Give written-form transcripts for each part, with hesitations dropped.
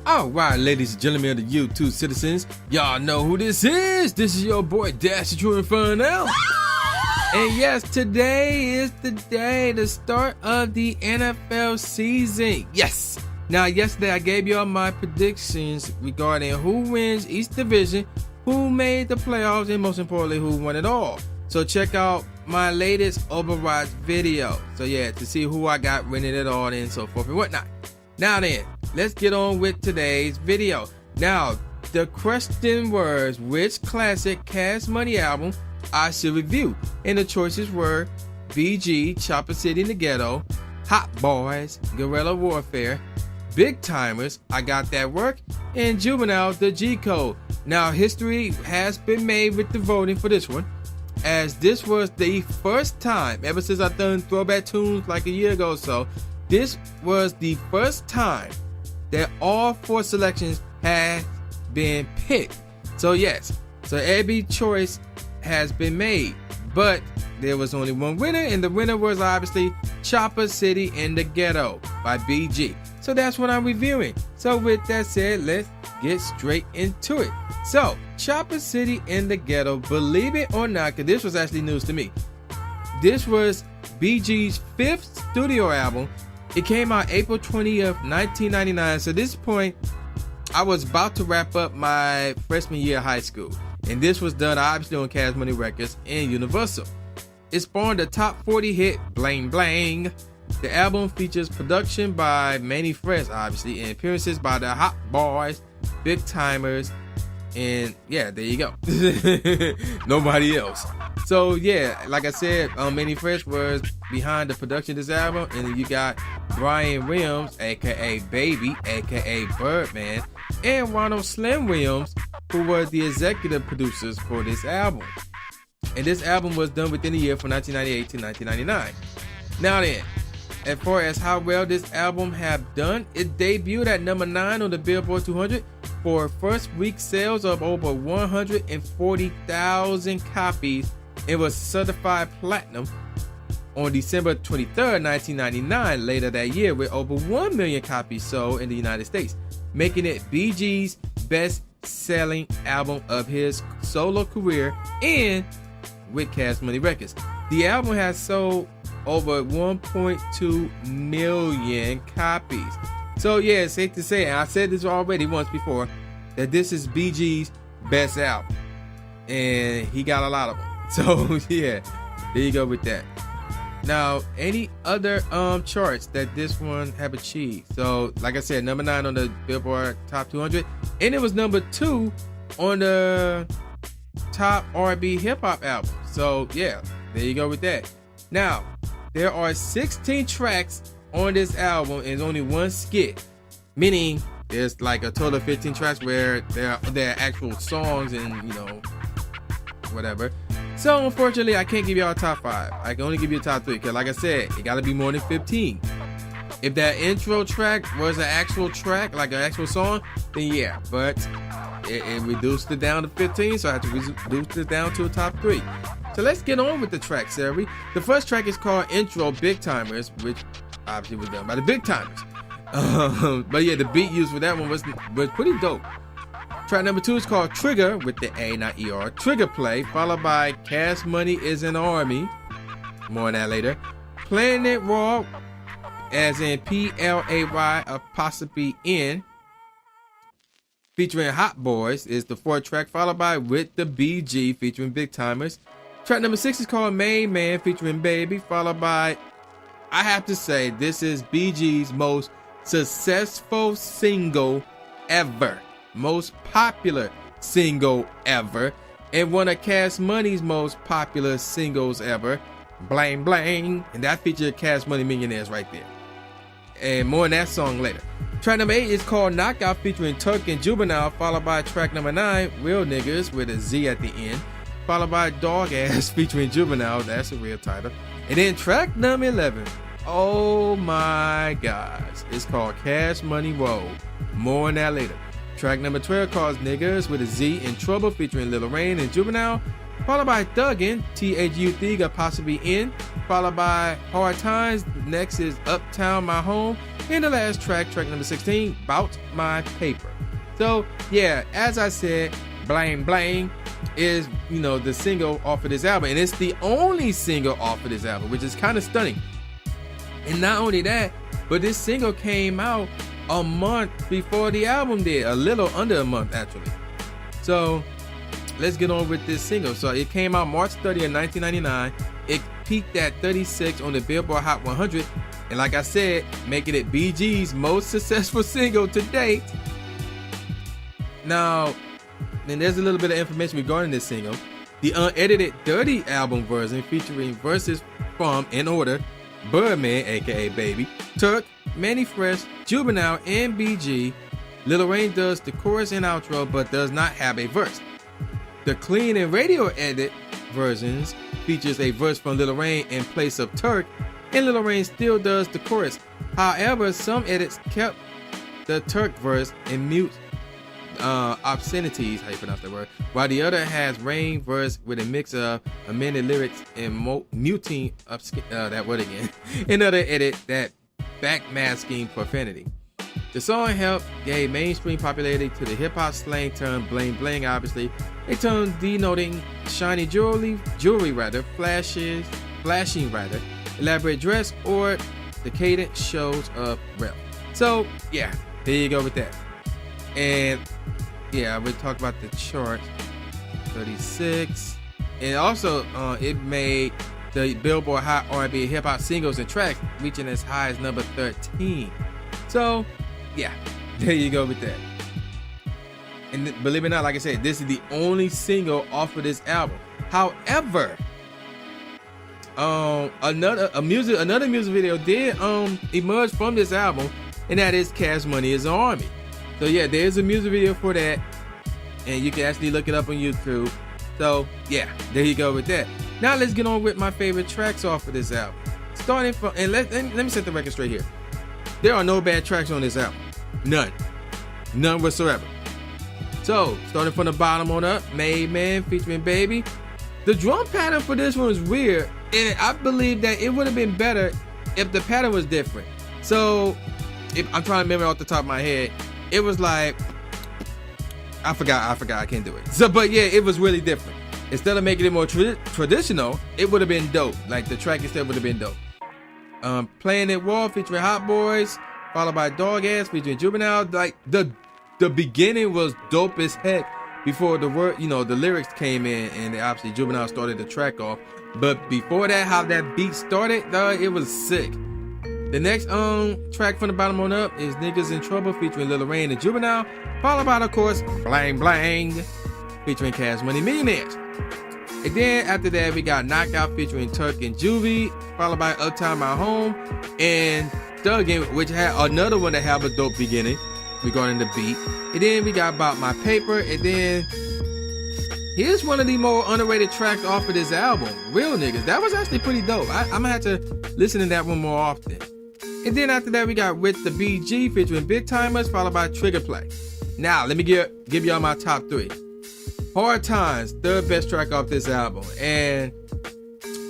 All right, ladies and gentlemen of the YouTube citizens, y'all know who this is. This is your boy Dash the True Inferno. And yes, today is the day, the start of the NFL season. Yes. Now, yesterday I gave y'all my predictions regarding who wins each division, who made the playoffs, and most importantly, who won it all. So check out my latest Overwatch video. So yeah, to see who I got winning it all and so forth and whatnot. Now then, let's get on with today's video. Now, the question was, which classic Cash Money album I should review? And the choices were BG, Chopper City in the Ghetto, Hot Boys, Guerrilla Warfare, Big Timers, I Got That Work, and Juvenile, the G Code. Now, history has been made with the voting for this one, as this was the first time, ever since I've done throwback tunes like a year ago or so, this was the first time that all four selections had been picked. So yes, so every choice has been made, but there was only one winner, and the winner was obviously Chopper City in the Ghetto by BG. So that's what I'm reviewing. So with that said, let's get straight into it. So Chopper City in the Ghetto, believe it or not, because this was actually news to me, this was BG's 5th studio album. It came out April 20th, 1999. So at this point, I was about to wrap up my freshman year of high school. And this was done obviously on Cash Money Records and Universal. It spawned a top 40 hit, Blang Blang. The album features production by Manny Fresh, obviously, and appearances by the Hot Boys, Big Timers, and yeah, there you go. Nobody else. So yeah, like I said, Manny Fresh was behind the production of this album, and then you got Brian Williams, aka Baby, aka Birdman, and Ronald Slim Williams, who were the executive producers for this album. And this album was done within a year from 1998 to 1999. Now then, as far as how well this album have done, it debuted at number 9 on the Billboard 200 for first week sales of over 140,000 copies. It was certified platinum on December 23rd, 1999, later that year, with over 1 million copies sold in the United States, making it BG's best-selling album of his solo career and with Cash Money Records. The album has sold over 1.2 million copies. So yeah, it's safe to say, and I said this already once before, that this is BG's best album, and he got a lot of them. So yeah, there you go with that. Now, any other charts that this one have achieved? So like I said, number 9 on the Billboard Top 200, and it was number 2 on the Top R&B Hip Hop album. So yeah, there you go with that. Now, there are 16 tracks on this album and only one skit, meaning there's like a total of 15 tracks where there are actual songs and, you know, whatever. So unfortunately, I can't give y'all a top 5. I can only give you a top 3 because, like I said, it got to be more than 15. If that intro track was an actual track, like an actual song, then yeah. But it reduced it down to 15, so I had to reduce it down to a top 3. So let's get on with the track, Sari. The first track is called Intro, Big Timers, which obviously was done by the Big Timers. But yeah, the beat used for that one was pretty dope. Track number 2 is called Trigger, with the A, not ER. Trigger Play, followed by Cash Money is an Army. More on that later. Playing It Raw, as in PLAY''N, featuring Hot Boys, is the 4th track, followed by With the BG, featuring Big Timers. Track number 6 is called Main Man, featuring Baby, followed by, I have to say, this is BG's most successful single ever. Most popular single ever, and one of Cash Money's most popular singles ever, Blang Blang, and that featured Cash Money Millionaires right there. And more on that song later. Track number 8 is called Knockout, featuring Turk and Juvenile, followed by track number 9, Real Niggas, with a Z at the end, followed by Dog Ass, featuring Juvenile, that's a real title. And then track number 11, oh my gosh, it's called Cash Money Roll. More on that later. Track number 12 calls Niggas, with a Z, in Trouble, featuring Lil Rain and Juvenile, followed by Thuggin', T-H-U-T, apostrophe N, followed by Hard Times. Next is Uptown My Home, and the last track number 16, Bout My Paper. So yeah, as I said, Blang Blang is, you know, the single off of this album, and it's the only single off of this album, which is kind of stunning. And not only that, but this single came out a month before the album did, a little under a month actually. So let's get on with this single. So it came out March 30th, 1999. It peaked at 36 on the Billboard Hot 100, and like I said, making it BG's most successful single to date. Now, then there's a little bit of information regarding this single. The unedited Dirty album version featuring verses from, in order, Birdman, aka Baby, Turk, Manny Fresh, Juvenile, and BG. Lil Wayne does the chorus and outro, but does not have a verse. The clean and radio edit versions features a verse from Lil Wayne in place of Turk, and Lil Wayne still does the chorus. However, some edits kept the Turk verse and mute obscenities, how you pronounce that word, while the other has Rain verse with a mix of amended lyrics and muting that word again, another edit that backmasking profanity. The song helped gave mainstream popularity to the hip-hop slang term bling bling, obviously, a term denoting shiny jewelry rather, flashing rather, elaborate dress, or decadent shows of rep. So yeah, there you go with that. And yeah, we talked about the chart, 36, and also it made the Billboard Hot R&B Hip Hop Singles and Tracks, reaching as high as number 13. So yeah, there you go with that. And believe it or not, like I said, this is the only single off of this album. However, another music video did emerge from this album, and that is Cash Money Is an Army. So yeah, there's a music video for that, and you can actually look it up on YouTube. So yeah, there you go with that. Now let's get on with my favorite tracks off of this album. Starting from, and let me set the record straight here. There are no bad tracks on this album. None whatsoever. So starting from the bottom on up, Made Man featuring Baby. The drum pattern for this one was weird, and I believe that it would have been better if the pattern was different. So if I'm trying to remember off the top of my head, it was like, I forgot, I can't do it. So, but yeah, it was really different. Instead of making it more traditional, it would have been dope. Like the track instead would have been dope. Playing It Raw featuring Hot Boys, followed by Dog Ass featuring Juvenile. Like the beginning was dope as heck before the word, you know, the lyrics came in, and obviously Juvenile started the track off. But before that, how that beat started, it was sick. The next track from the bottom on up is Niggas in Trouble featuring Lil Wayne and Juvenile, followed by, of course, Blang Blang featuring Cash Money Millionaires. And then after that, we got Knockout featuring Turk and Juvie, followed by Uptown My Home and Thuggin', which had another one that had a dope beginning regarding the beat. And then we got About My Paper, and then here's one of the more underrated tracks off of this album, Real Niggas. That was actually pretty dope. I'm gonna have to listen to that one more often. And then after that, we got With the BG featuring Big Timers, followed by Trigger Play. Now, let me give y'all my top 3. Hard Times, third best track off this album. And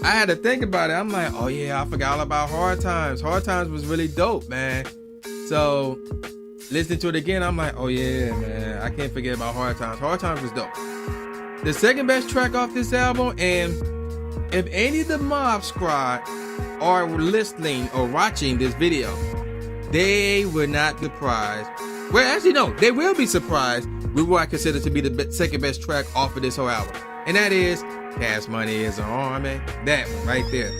I had to think about it. I'm like, oh yeah, I forgot all about Hard Times. Hard Times was really dope, man. So, listening to it again, I'm like, oh yeah, man, I can't forget about Hard Times. Hard Times was dope. The second best track off this album, and if any of the Mob Squad are listening or watching this video, they will not be surprised. Well, actually, no, they will be surprised with what I consider to be the second best track off of this whole album. And that is Cash Money Is an Army. That one right there.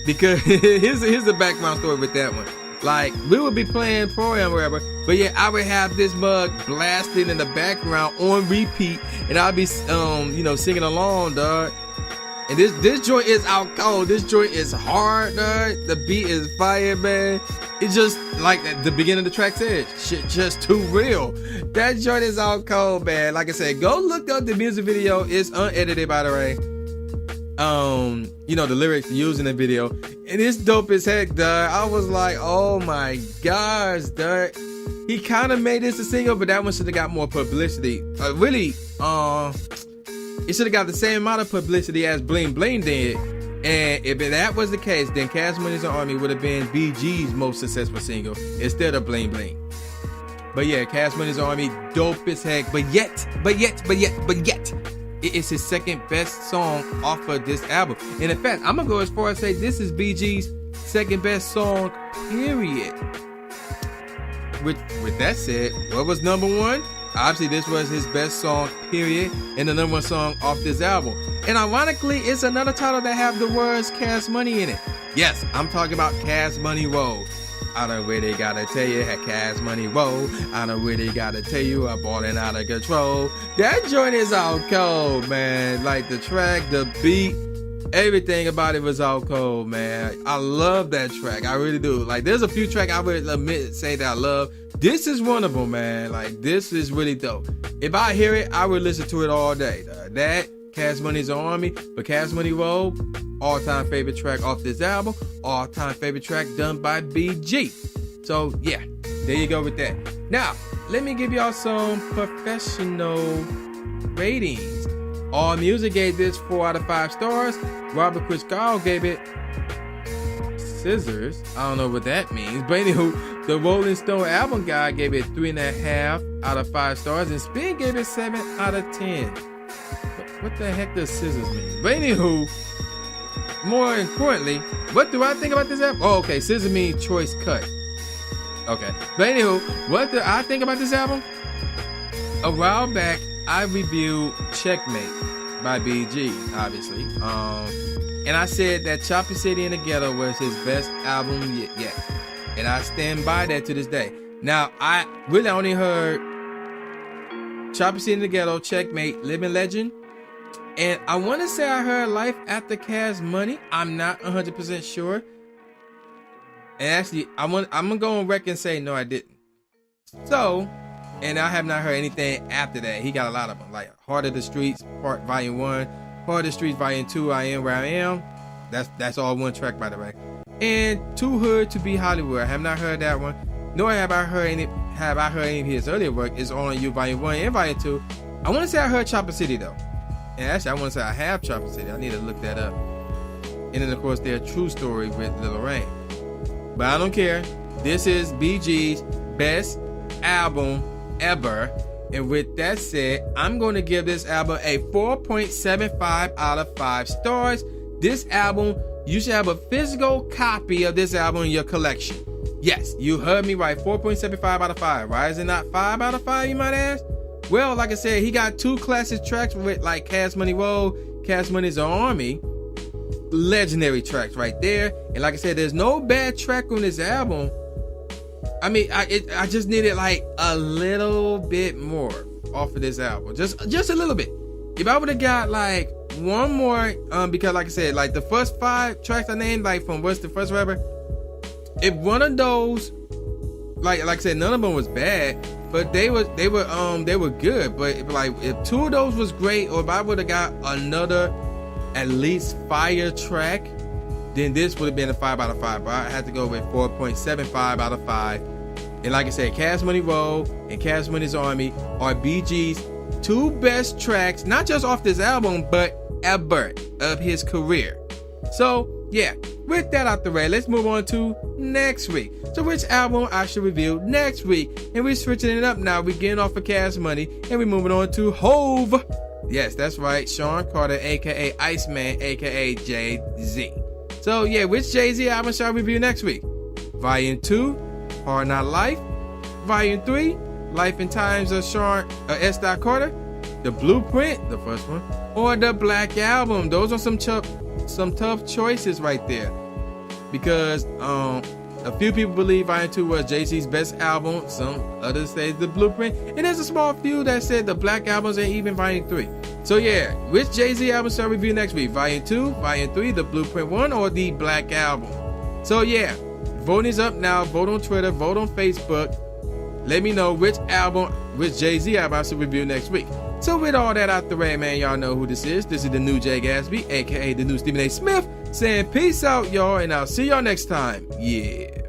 Because here's the background story with that one. Like, we would be playing Pro-Am or whatever, but yeah, I would have this mug blasting in the background on repeat, and I'd be, singing along, dog. And this joint is out cold. This joint is hard, dog. The beat is fire, man. It's just like the beginning of the track said, shit just too real. That joint is out cold, man. Like I said, go look up the music video. It's unedited, by the way. The lyrics used in the video, and it's dope as heck, dog. I was like, oh my gosh, dog. He kind of made this a single, but that one should have got more publicity. it should have got the same amount of publicity as Bling Bling did. And if that was the case, then Cash Money's Army would have been BG's most successful single instead of Bling Bling. But yeah, Cash Money's Army, dope as heck. But yet, it is his second best song off of this album. And in fact, I'm gonna go as far as say this is BG's second best song, period. With that said, what was number one? Obviously, this was his best song, period, and the number one song off this album. And ironically, it's another title that have the words Cash Money in it. Yes, I'm talking about Cash Money Roll. I don't really gotta tell you, had Cash Money Roll. I don't really gotta tell you, I'm balling out of control. That joint is out cold, man. Like the track, the beat, everything about it was out cold, man. I love that track. I really do. Like, there's a few tracks I would say that I love. This is one of them, man. Like, this is really dope. If I hear it, I would listen to it all day. That, Cash Money's Army, but Cash Money Roll, all-time favorite track off this album, all-time favorite track done by BG. So, yeah, there you go with that. Now, let me give y'all some professional ratings. All Music gave this 4 out of 5 stars. Robert Christgau gave it scissors. I don't know what that means. But anywho, the Rolling Stone album guy gave it 3.5 out of 5 stars. And Spin gave it 7 out of 10. What the heck does scissors mean? But anywho, more importantly, what do I think about this album? Oh, okay. Scissors mean choice cut. Okay. But anywho, what do I think about this album? A while back, I reviewed Checkmate by BG, obviously. And I said that Chopper City in the Ghetto was his best album yet. And I stand by that to this day. Now, I really only heard Chopper City in the Ghetto, Checkmate, Living Legend. And I want to say I heard Life After Cash Money. I'm not 100% sure. And actually, I'm going to go on record and say, no, I didn't. So, and I have not heard anything after that. He got a lot of them, like Heart of the Streets, Part Volume 1, Heart of the Streets Volume 2, I Am Where I Am. That's all one track, by the way. And Too Hood to Be Hollywood. I have not heard that one. Nor have I heard any of his earlier work. It's All On You Volume 1 and Volume 2. I want to say I heard Chopper City though. And actually, I want to say I have Chopper City. I need to look that up. And then, of course, their True Story with Lil Rain. But I don't care. This is BG's best album ever. And with that said, I'm going to give this album a 4.75 out of 5 stars. This album, you should have a physical copy of this album in your collection. Yes, you heard me right. 4.75 out of 5. Why is it not 5 out of 5, you might ask? Well, like I said, he got 2 classic tracks with like Cash Money Roll, Cash Money's Army. Legendary tracks right there. And like I said, there's no bad track on this album. I mean, I just needed like a little bit more off of this album. Just a little bit. If I would have got like one more, because like I said, like the first 5 tracks I named, like from What's the First Rapper, if one of those, like I said, none of them was bad. But they were good. But like if 2 of those was great, or if I would have got another at least fire track, then this would have been a 5 out of 5. But I had to go with 4.75 out of 5. And like I said, Cash Money Roll and Cash Money's Army are BG's 2 best tracks, not just off this album, but ever of his career. So yeah, with that out the way, let's move on to next week. So which album I should review next week? And we're switching it up now. We're getting off of Cash Money and we're moving on to Hove. Yes, that's right. Sean Carter, aka Iceman, aka Jay-Z. So yeah, which Jay-Z album shall I review next week? Volume 2, Hard Not Life. Volume 3, Life and Times of S. Carter. The Blueprint, the first one, or the Black Album. Those are some tough choices right there, because a few people believe Volume 2 was Jay-Z's best album. Some others say the Blueprint, and there's a small few that said the Black Albums and even Volume 3. So yeah, which Jay-Z album shall I review next week? Volume 2, Volume 3, the Blueprint 1, or the Black Album? So yeah, voting's up now. Vote on Twitter, vote on Facebook. Let me know which Jay-Z album I should review next week. So with all that out the way, man, y'all know who this is. This is the new Jay Gatsby, aka the new Stephen A. Smith, saying peace out, y'all, and I'll see y'all next time. Yeah.